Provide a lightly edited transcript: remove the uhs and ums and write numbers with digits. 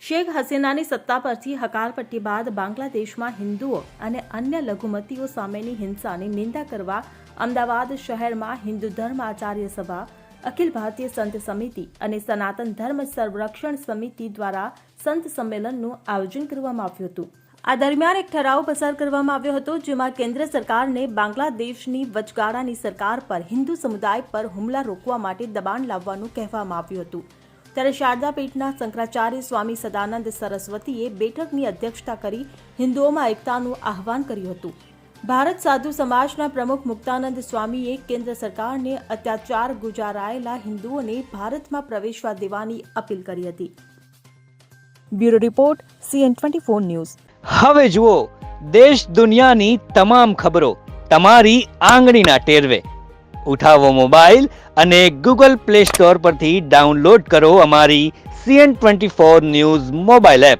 શેખ હસીનાની સત્તા પરથી હકાલપટ્ટી બાદ બાંગ્લાદેશમાં હિન્દુઓ અને અન્ય લઘુમતીઓ સામેની હિંસાની નિંદા કરવા અમદાવાદ શહેરમાં હિન્દુ ધર્મ આચાર્ય સભા, અખિલ ભારતીય સંત સમિતિ અને સનાતન ધર્મ સંરક્ષણ સમિતિ દ્વારા સંત સંમેલનનું આયોજન કરવામાં આવ્યું હતું. આ દરમિયાન એક ઠરાવ પસાર કરવામાં આવ્યો હતો, જેમાં કેન્દ્ર સરકારને બાંગ્લાદેશની વચગાળાની સરકાર પર હિન્દુ સમુદાય પર હુમલા રોકવા માટે દબાણ લાવવાનું કહેવામાં આવ્યું હતું. ત્યારે શારદા પીઠના શંકરાચાર્ય સ્વામી સદાનંદ સરસ્વતીએ બેઠકની અધ્યક્ષતા કરી હિન્દુઓમાં એકતાનું આહ્વાન કર્યું હતું. ભારત સાધુ સમાજના પ્રમુખ મુક્તાનંદ સ્વામીએ કેન્દ્ર સરકારને અત્યાચાર ગુજારાયેલા હિન્દુઓને ભારતમાં પ્રવેશવા દેવાની અપીલ કરી હતી. Bureau report CN24 news. હવે જુઓ દેશ દુનિયાની તમામ ખબરો તમારી આંગળીના ટેરવે. ઉઠાવો મોબાઈલ અને Google Play Store પરથી ડાઉનલોડ કરો અમારી CN24 ન્યૂઝ મોબાઈલ એપ.